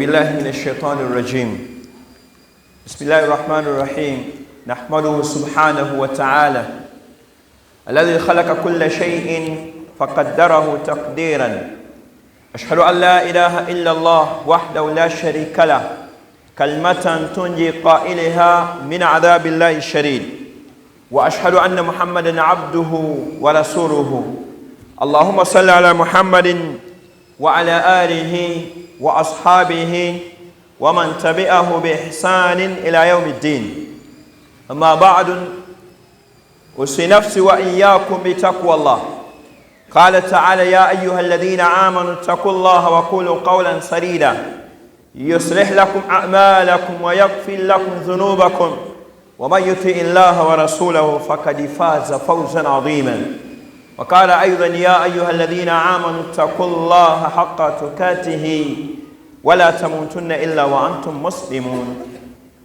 بالله من الشيطان الرجيم بسم الله الرحمن الرحيم نحمده سبحانه وتعالى الذي خلق كل شيء فقدره تقديرا أشهد أن لا إله إلا الله وحده لا شريك له كلمة تنجي قائلها من عذاب الله الشديد وأشهد أن محمدا عبده ورسوله اللهم صل على محمد وعلى آله وأصحابه ومن تبعه بإحسان إلى يوم الدين أما بعد أوصي نفسي وإياكم بتقوى الله قال تعالى يا أيها الذين آمنوا اتقوا الله وقولوا قولا سديدا يصلح لكم أعمالكم ويغفر لكم ذنوبكم ومن يطع الله ورسوله فقد فاز فوزا عظيما وقال أيضا يا أيها الذين آمنوا اتقوا الله حق تقاته ولا تموتن إلا وأنتم مسلمون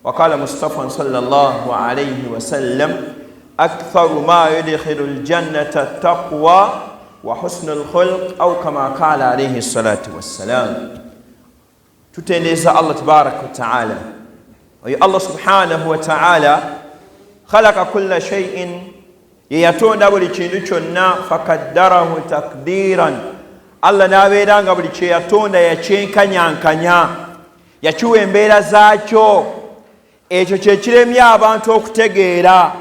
وقال مصطفى صلى الله عليه وسلم أكثر ما يدخل الجنة التقوى وحسن الخلق أو كما قال عليه الصلاة والسلام تتنزى الله تبارك وتعالى وي الله سبحانه وتعالى خلق كل شيء yatonda buli kintu kyonna fakaddarahu takdiran Allah n'abeeranga buli kye yatonda yakyenkanyankanya yakiwa embeera zaakyo ekyo kye kiremye abantu okutegeera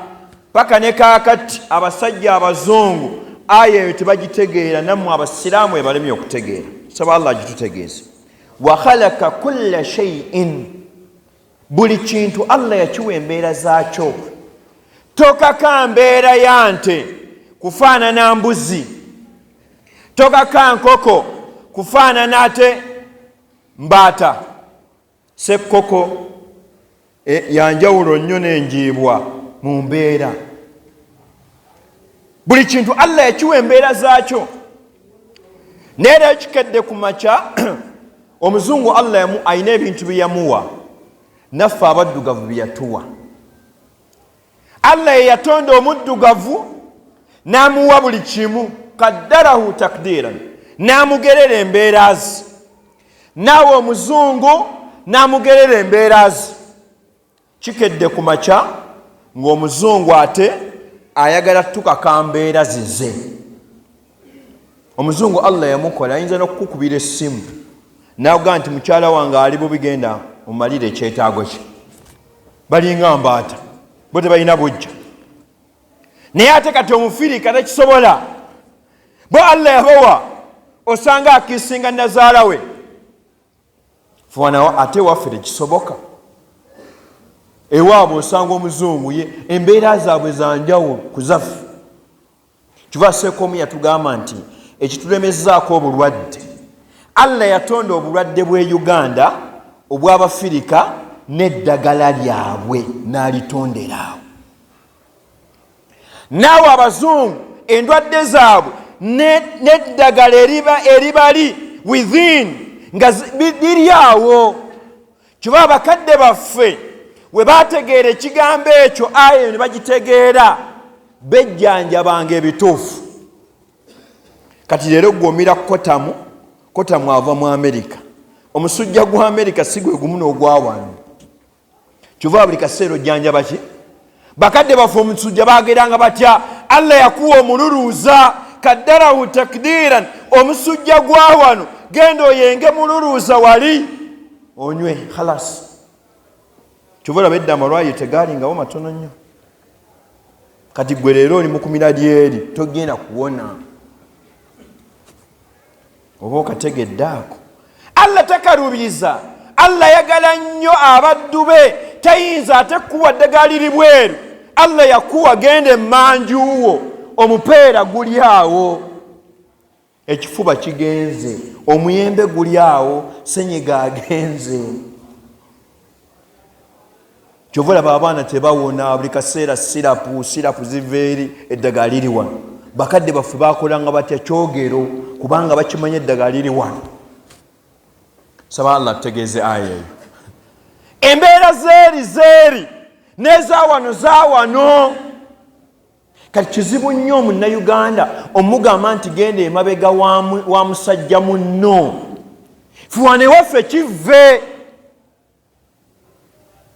paka ne kaakati abasajja abazungu aya eyo tebagitegeera nammwe abasiraamu ebalemye okutegeera saba Allah agitutegeeze wa khalaqa kulla shay'in buli kintu Allah yakiwa embeera zaakyo tokaka mbeera ya nte kufaanana mbuzi tokaka nkoko kufaanana ate mbaata sekkoko yanjawulo nnyo n'enjiibwa mu mbeera buli kintu Allah yakiwa embeera zaakyo neera ekikedde ku makya omuzungu Allah ayina ebintu bye yamuwa naffe abaddugavu bye yatuwa Allah yatonda omuddugavu n'amuwa buli kimu kaddarahu takdiran n'amugerera embeera ze naawe omuzungu n'amugerera embeera ze kikedde ku makya ng'omuzungu ate ayagala tukaka mbeera ze omuzungu Allah yamukola ayinza n'okukukubira essimu n'akugaa nti mukyala wange ali bubigenda omalire ekyetaago kye balinga mbaata bo tebalina bujja naye ate kati omufirika tekisobola bo Allah yabawa osanga akisinga nazaala we fuwanawo ate waffe tekisoboka ewaabwe osanga omuzungu ye embeera zaabwe zanjawulo ku zaffe kiva seekomu yatugamba nti ekitulemezaako obulwadde Allah yatonda obulwadde bw'e Uganda obw'Abafirika n'eddagala lyabwe n'alitondera awo naawe abazungu endwadde zaabwe n'eddagala eribali within nga liri awo kiba abakadde baffe we baategeera ekigambo ekyo ayo ne bagitegeera bejjanjabanga ebituufu kati leero gwomira kotamu ava mu Amerika omusujja gwa Amerika si gwe gumu n'ogwa wano kiva buli kaseera ojjanjaba ki bakadde baffe omusujja baageranga batya Allah yakuwa omululuuza kaddarahu takdiran omusujja gwa wano genda oyenge mululuuza wali onywe khalas kiva olaba edda amalwayo tegaalingawo matono nnyo kati gwe leero oli mukumira lyeri togenda kuwona oba okategedde ako Allah takaluubiriza Allah yagala nnyo abaddu be tayinza ate kuwa ddagala liri bweru Allah yakuwa genda emmanjuwo omupeera guli awo ekifuba kigenze omuyembe guli awo senyiga agenze kyova olaba abaana tebawona buli kaseera sirapu ziva eri eddagala liri wano bakadde baffe bakolanga batya kyogero kubanga bakimanya eddagala liri wano saba Allah tutegeeze aya eyo embeera zeeri n'ezawano kati kizibu nnyo omunnayuganda omugamba nti genda emabega wa musajja munno fuwane waffe kive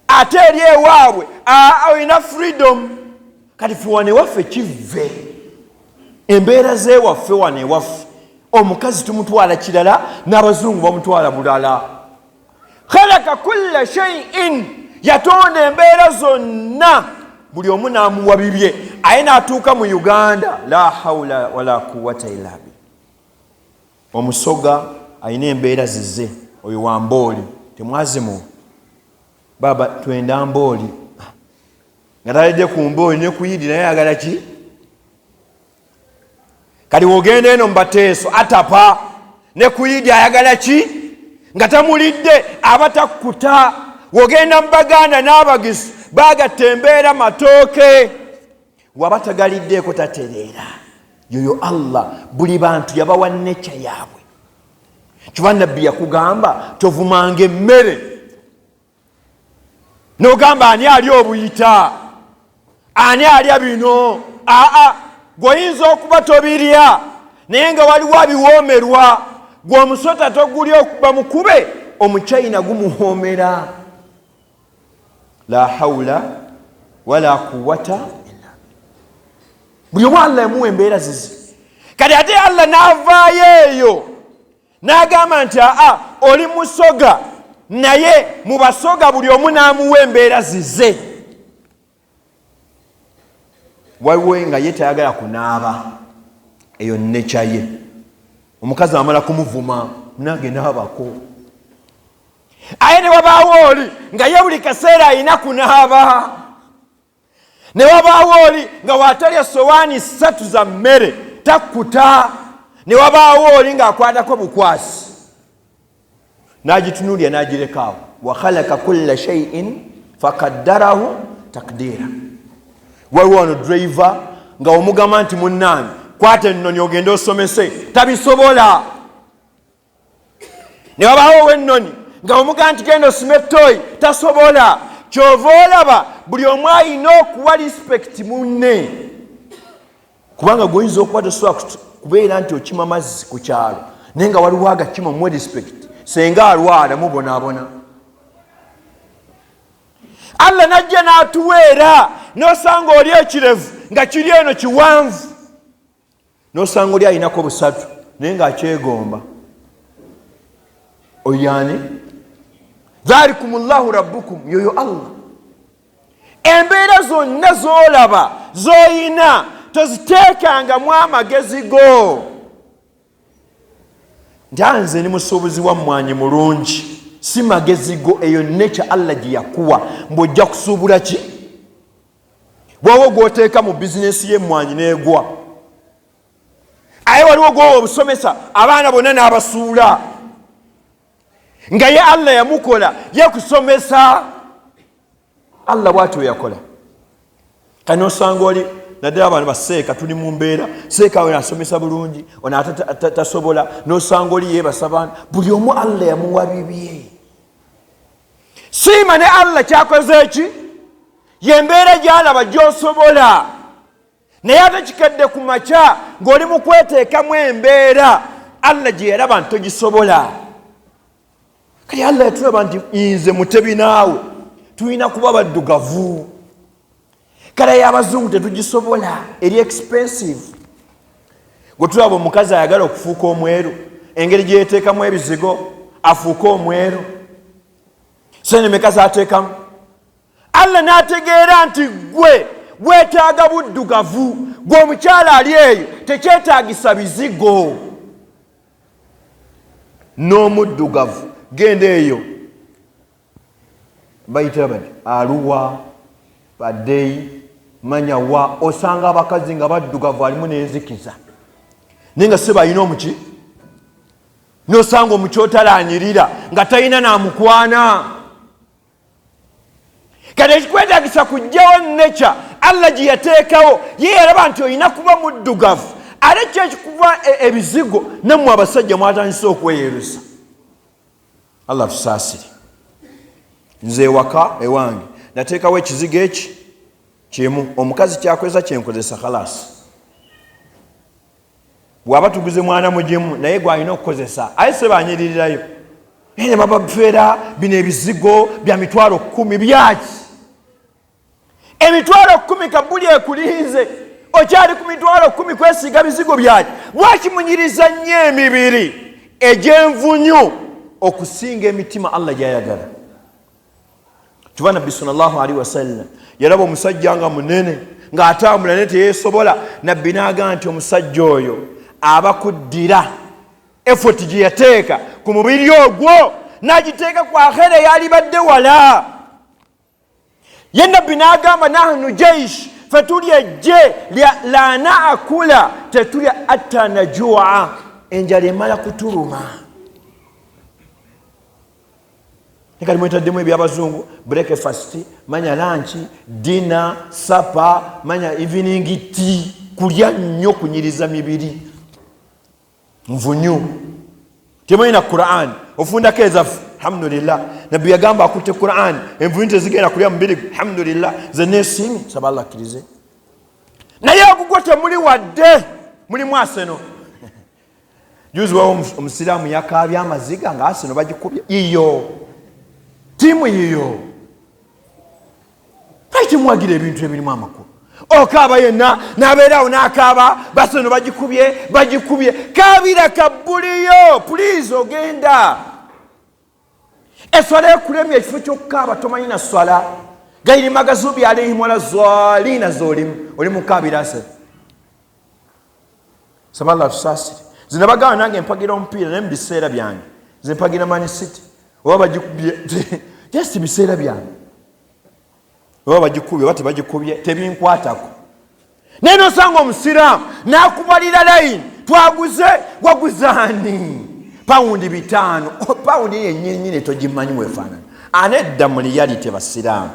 ate eri ewaabwe olina freedom kati fuwane waffe kive embeera z'ewaffe wane ewaffe omukazi tumutwala kirala n'abazungu bamutwala bulala khalaka kulla shay'in yatonda embeera zonna buli omu n'amuwa bibye aye n'atuuka mu Uganda la hawla wala quwwata illa billah omusoga ayina embeera zize oyo wa Mbooli temwazimu baba twenda Mbooli nga taledde ku Mbooli ne kuyidi naye ayagala ki kali wogenda eno mbateeso atapa ne kuyidi ayagala ki nga tamulidde abatakkuta wogenda mu Baganda n'abagisu bagatta embeera matooke wabatagaliddeko tatereera yoyo Allah buli bantu yabawa necha yaabwe kiba nabbi yakugamba tovumanga emmere n'ogamba ani ali obuyita ani alya bino gwoyinza okuba tobirya naye nga waliwo abiwoomerwa gw'omusota togulya okuba mukube omuchina gumuwoomera la hawla wala quwwata illa buli omu Allah yamuwa embeera zizi kati ate Allah n'avaayo eyo n'agamba nti oli musoga naye mu basoga buli omu n'amuwa embeera zize waliwo nga ye tayagala kunaaba eyo necha ye omukazi amala kumuvuma nange naabako aye ne wabaawo oli nga ye buli kaseera alina kunaaba ne wabaawo oli nga waatalya sowaani 3 za mmere takkuta ne wabaawo oli ng'akwatako bukwasi n'agitunuulya n'agirekaawo wa khalaka kulla shay'in fakaddarahu takdiira waliwo wano driver nga omugamba nti munnange kwata ennoni ogende osomese tabisobola ne wabaawo w'ennoni nga omugamba nti genda osime toyi tasobola kyova olaba buli omu alina okuwa respect munne kubanga gwoyinza okuba tosobola kubeera nti okima mazzi ku kyalo naye nga waliwo agakima muwe respect senga alwala mubonaabona Allah najja n'atuweera n'osanga oli ekirevu nga kiri eno kiwanvu n'osanga oli alinako busatu naye ng'akyegomba oyani dhalikumullahu rabbukum yoyo Allah embeera zonna z'olaba z'oyina toziteekangamu amagezi go ntanze ni musuubuzi wammwanyi mulungi si magezi go eyo necha Allah gye yakuwa mbojja kusuubula ki bw'oba gw'oteeka mu bizinesi y'emmwanyi n'egwa aye waliwo gw'oba obusomesa abaana bonna n'abasuula nga ye Allah yamukola ye kusomesa Allah bw'atyo yakola kati n'osanga oli naddala abantu baseeka tuli mu mbeera seeka we asomesa bulungi ono tasobola n'osanga oli yeebasa baana buli omu Allah yamuwa bibye siima ne Allah kyakoze eki yembeera gy'alaba gy'osobola naye ate kikedde ku makya ng'oli mu kweteekamu embeera Allah gye yaraba nti togisobola kati Allah yatulaba nti nze mutebi naawe tulina kuba baddugavu kala y'abazungu tetugisobola eri expensive gwe tulaba omukazi ayagala okufuuka omweru engeri gye yeteekamu ebizigo afuuka omweru sene mekazi ateekamu Allah n'ategeera nti gwe weetaaga buddugavu gwe omukyala ali eyo tekyetaagisa bizigo n'omuddugavu genda eyo bayitira bati aluwa baddeyi manyawa osanga abakazi nga baddugavu alimu n'enzikiza naye nga seba alina omuki n'osanga omukyotalaanyirira nga talina n'amukwana kati ekikwetagisa kujjawo necha Allah gye yateekawo ye yaraba nti olina kuba muddugavu ate kyo ekikuva ebizigo nammwe abasajja mwatandise okweyerusa Allah tusaasire nze ewaka ewange nateekawo ekizigo eki kimu omukazi kyakozesa kyenkozesa khalasi bw'aba tuguze mwana mugimu naye gwalina okukozesa aye se baanyiririrayo ene baba bfera bine bizigo bya mitwalo 10 byaki emitwalo 10 kabuli ekulinze okyali ku mitwalo 10 kwesiga bizigo byaki wakimunyiriza nnyo emibiri egy'envunyu okusinga emitima Allah gyayagala. Kyuva Nabbi sallallahu alaihi wasallam yalaba omusajja nga munene ng'atambula ne teyeesobola. Nabbi n'agamba nti omusajja oyo aba kuddira effort gye yateeka ku mubiri ogwo n'agiteeka ku akhera yalibadde wala. Ye Nabbi n'agamba nahnu jaish fe tuli ejje la naakula tetulya atta najua enjala emala kutuluma. Nekali mwetaddemu ebyabazungu breakfast, manya lunch, dinner, supper, manya evening tea. Kulya nnyo kunyiriza mibiri nvunyu. Temuyina Quran ofundako ezaffe alhamdulillah. Nabbi yagamba akutte Quran envunyu tezigenda kulya mubiri alhamdulillah. Ze neesiimye saba Allah akkirize. Naye ogugwo temuli wadde mulimu Arsenal. Juzi wawo omusiraamu yakaabya amaziga nga Arsenal bagikubye iyo timu yiyo. Lwaki mwagira ebintu ebirimu amakulu? Okaaba yenna n'abeerawo n'akaaba Arsenal bagikubye. Kaabira kabbuliyo please ogenda. Eswala ekulemye ekifo ky'okukaaba tomanyi na swala. Gairi magazubi alayhim wala zwalina zolimu oli mukaabira Arsenal. Saba Allah tusasire. Zina bagamba nange mpagira omupiira naye mu biseera byange nze mpagira Man City oba bagikubye just biseera byange oba bagikubye bati bagikubye tebinkwatako. Naye nosanga omusiraamu n'akubalira layini twaguze waguzani paundi 5 paundi yennyini togimanyi weefaanana. Anedda mu reality basiraamu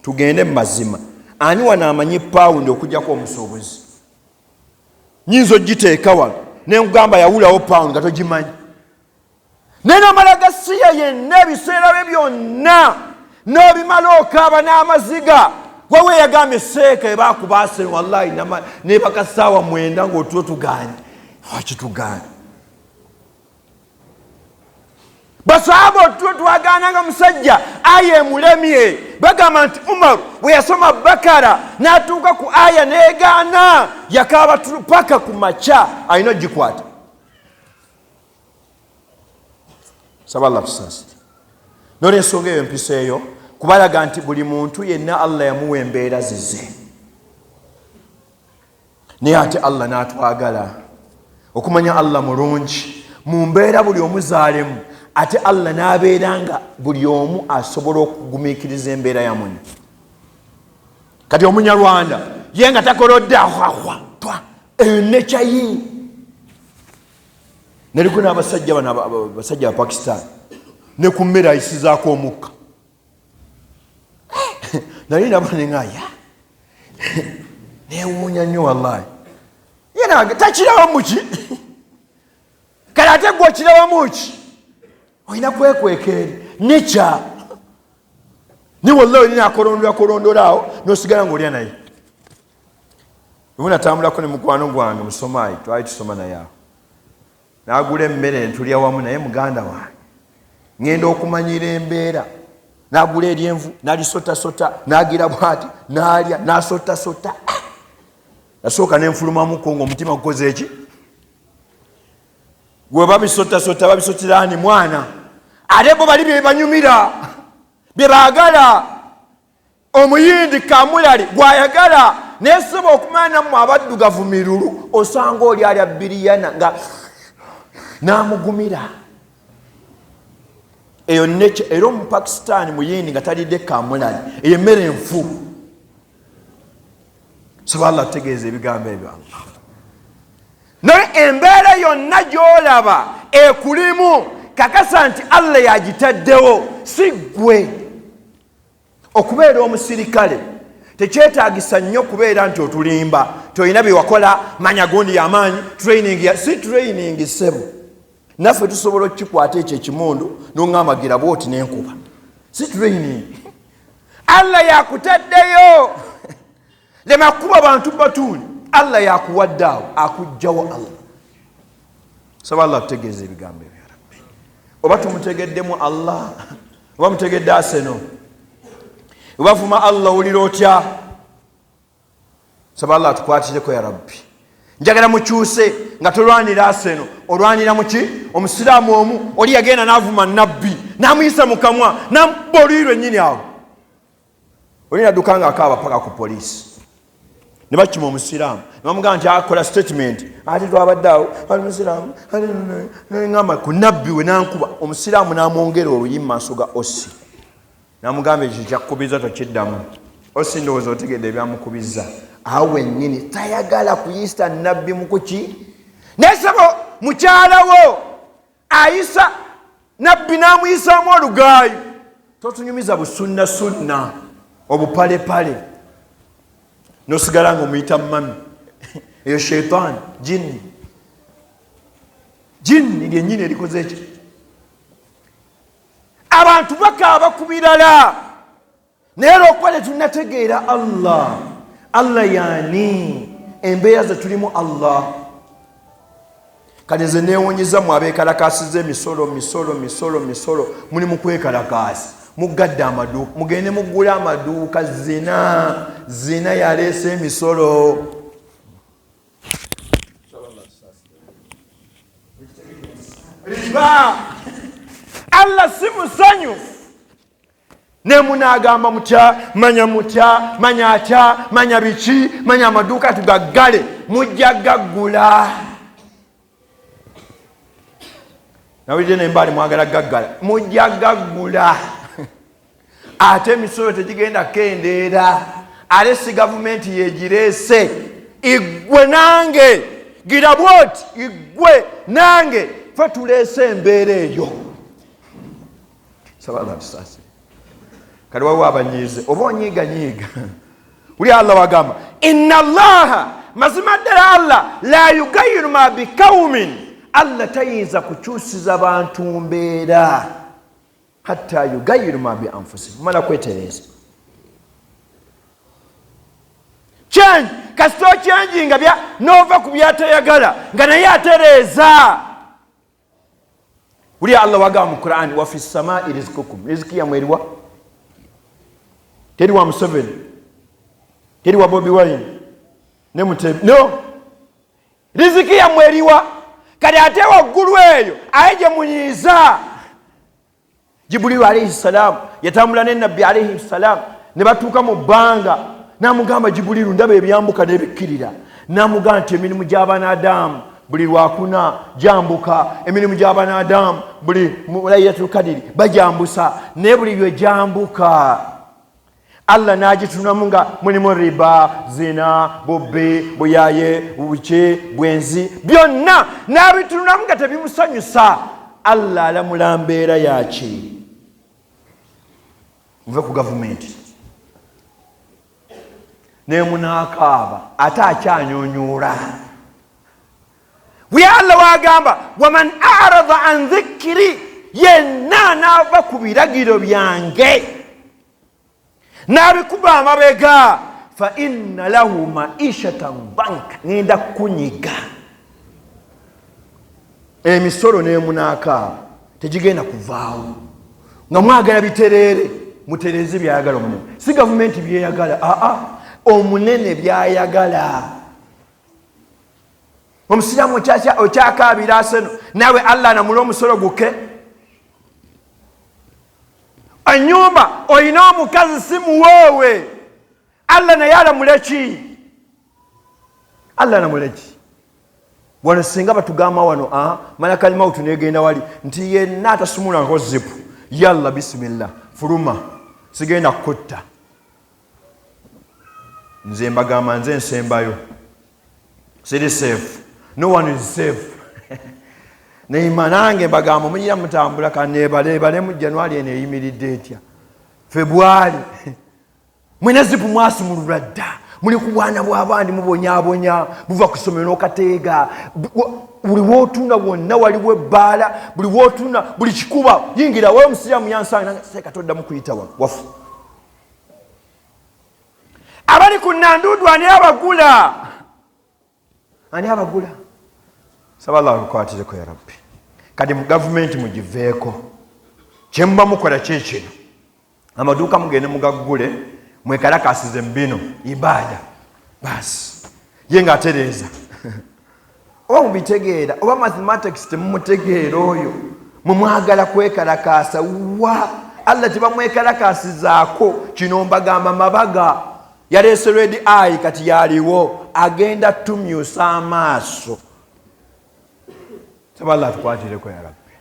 tugende mu mazima. Ani wanaamanyi paundi okujjako omusuubuzi nyinza ogiteeka wano nenkugamba yawulawo paundi nga togimanyi. Naye n'omala gasiya yenna ebiseera bye byonna n'obimala okaaba n'amaziga. Wawe yagambye seeka ebaakuba Arsenal wallahi nebaka ssaawa 9 ng'otulo tuganye. Lwaki tuganye? Basahaba otulo twagaananga musajja aya emulemye. Bagamba nti Umar bwe yasoma Bakara n'atuuka ku aya neegaana yakaaba paka ku maca alina ogikwata. Saba Allah tusasire. N'olw'ensonga eyo empiseeyo kubalaga nti buli muntu yenna Allah yamuwa embeera zize. Naye ate Allah n'atwagala okumanya Allah mulungi mu mbeera buli omuzaalemu. Ate Allah n'abeera nga buli omu asobola okugumiikiriza embeera ya munne. Kati Omunyarwanda ye nga takolodde nekyayi. Naliko n'abasajja bano abasajja ba Pakistan ne ku mmere ayisizaako omukka. Nali nabanengaya neewuunya nnyo wallahi. Ye takirawo muki kale ate gwe okirawo muki olina kwekweka eri nekya ni wallahi olina akolondolaawo n'osigala ng'olya naye. Lumu natambulako ne mukwano gwange Musomaayi twali tusoma naye awo n'agula emmere ntulya wamu naye muganda wange ngenda okumanyira embeera. N'agula eryenvu n'alisotasota n'agira bw'ati n'alya n'asotasota. Nasooka n'enfulumamuko ng'omutima gukoze eki gwe babisotasota babisotera ani mwana ate bo bali bye banyumira bye baagala. Omuyindi kamulali gwayagala nesaba okumanya mu abaddugavu mirulu osanga oli alya biriyana nga n'amugumira. Eyo nekyo era Omupakisitaani muyindi nga talidde kamulali eyo emmere enfu. Saba Allah tutegeeza ebigambo ebyo. Naye embeera yonna gy'olaba ekulimu kakasa nti Allah yagitaddewo si ggwe. Okubeera omusirikale tekyetaagisa nnyo kubeera nti otulimba tolina bye wakola manya gundi y'amaanyi training si training sebo. Naffe tusobola okukikwata ekyo ekimundu n'oŋŋamagira bw'oti n'enkuba si training. Allah yakutaddeyo lema kuba bantu batuuni. Allah yakuwadde awo akuggyawo Allah. Saba Allah tutegeeza ebigambo ebyo Rabbi. oba tumutegeddemu Allah oba mutegedde Arsenal oba vuma Allah olira otya saba Allah atukwatireko ya Rabbi njagala mukyuse nga tolwanira Arsenal olwanira muki omusiraamu omu oli yagenda n'avuma nabbi n'amuyisa mu kamwa n'ambolirwe nnyini awo oli nadduka nga akaaba paka ku poliisi ne bakima omusiraamu bamugamba nti akola statement ate twabadde awo ali musiraamu ngamba ku nabbi we nankuba omusiraamu n'amwongera oluyimi maaso ga Osi n'amugamba ekyo kyakkubiza tokiddamu Osi ndowooza otegedde ebyamukubiza awe nnyini tayagala kuyisa nabbi mukuki nesabo mukyalawo ayisa nabbi n'amuyisaamu olugaayi totunyumiza busunna sunna obupalepale nosigala nga omuyita mami eyo sheitaani jinni lyennyini erikoze ekyo abantu bakaaba ku birala naye olwokuba tetunnategeera Allah yaani embeera ze tulimu Allah kale ze neewunyiza mu abeekalakasiza emisolo muli mu kwekalakasa mugadde amaduuka mugende muggula amaduuka zina yaleese emisolo riba Allah si musanyufu ne munagamba manya atya manya biki manya amaduuka tugaggale mujja gaggula nawulidde nembaali mwagala gaggala mujja gaggula ate emisolo tegigenda kendeera ale si gavumenti yegireese igwe nange girabwoti igwe nange fe tuleese embeera eyo sabalasasi kale waliwo abanyiize oba onyiiganyiiga uli Allah wagamba inna Allaha mazima ddala Allah la yugayiru ma bikaumin Allah tayinza kukyusiza bantu mbeera hatta yugayiru ma bi anfusihim mala kwetereza change kasito changinga bya nova ku byatayagala nga naye atereeza uli Allah wagamba mu Qur'an wa fis samaa'i rizqukum riziki ya mweriwa teri wa Museveni teri wa Bobi Wine ne Mutebi no riziki ya mweriwa kale ate waggulu eyo ayeje munyiza Jibril alayhi salam yatambula ne Nabbi alayhi salam ne batuuka mu bbanga namugamba Jibril ndaba ebyambuka n'ebikkirira namugamba nti emirimu gy'abanadamu buli lwakuna jambuka emirimu gy'abanadamu buli Laylatul Qadri bajambusa ne buli lwe jambuka Allah najitunamu nga mulimu riba zina bubbi buyaye bubuki bwenzi byonna nabitunamu nga tebimusanyusa Allah alamula mbeera yaki muve ku gavumenti ne munakaaba ate akyanyonyoola bwe Allah wagamba waman a'rada an dhikri yenna naava ku biragiro byange nabikuba amabega fa inna lahu maishatan banka ngenda kunyiga emisolo nemunakaaba tegigenda kuvaawo nga mwagala biterere mutereze byayagala omunene si gavumenti byeyagala omunene byayagala omusiramu okyakaabira Arsenal nawe Allah namula omusolo guke anyumba oyina omukazi si muwoowe Allah naye alamuleki Allah namuleki wano singa batugamba wano malakal mautu negenda wali nti yenna atasumulako zipu yalla bismillah fuluma sigenda kutta nze mbagamba nze nsembayo siri safe no one is safe neima nange mbagamba munyira mutambula kanebale mu January ene eyimiridde etya February mwena zipu mwasimulula dda muli ku bwana bw'abandi mubonyabonya buva ku ssomero n'okateega buli wootunda wonna waliwo ebbaala buli wootunda buli kikuba yingira wewe omusiraamu yansanga seeka toddamu kuyita wafu abali ku nnanduudu ani abagula saba Allah akukwatireko ya Rabbi kati mu gavumenti mugiveeko. Kyemuba mukola kyekino, amaduuka mugende mugaggule, mwekalakasize mbino ibaada basi ye ng'atereeza. Oba mubitegeera oba mathematics temumutegeera oyo mumwagala kwekalakaasa wa Allah tebamwekalakasizaako. Kino mbagamba mabaga yaleese red eye kati yaliwo agenda tumyusa amaaso. Saba Allah tukwatireko ya Rabbi.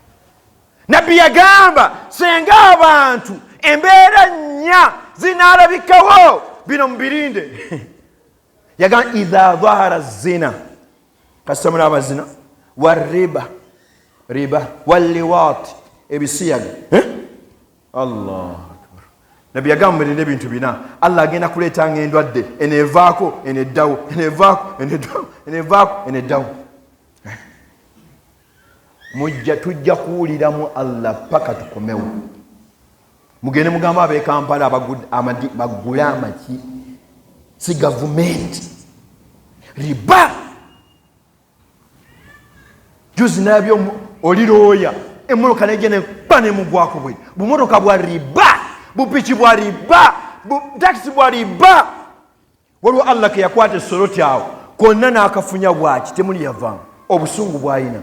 Nabbi yagamba senga abantu embeera nnya zinaalabikawo bino mubirinde. Yagamba idha dhahara zina, kasita mulaba zina, wariba riba, walliwaati ebisiyaga. Allah akbar. Nabbi yagamba mulinde ebintu bina. Allah agenda kuleetanga endwadde eneevaako eneddawo, eneevaako eneddawo, eneevaako eneddawo. Tujja kuwuliramu Allah paka tukomewo. Mugende mugamba ab'e Kampala baggule amaki, si gavumenti. Riba juzi nabyo oli looya emmotoka negene pane mugwako bwe bumotoka bwa riba, bupiki bwa riba, taxi bwa riba. Waliwo Allah ke yakwata essoloti awo konna n'akafunya bwaki temuli yavanga obusungu bw'ayina.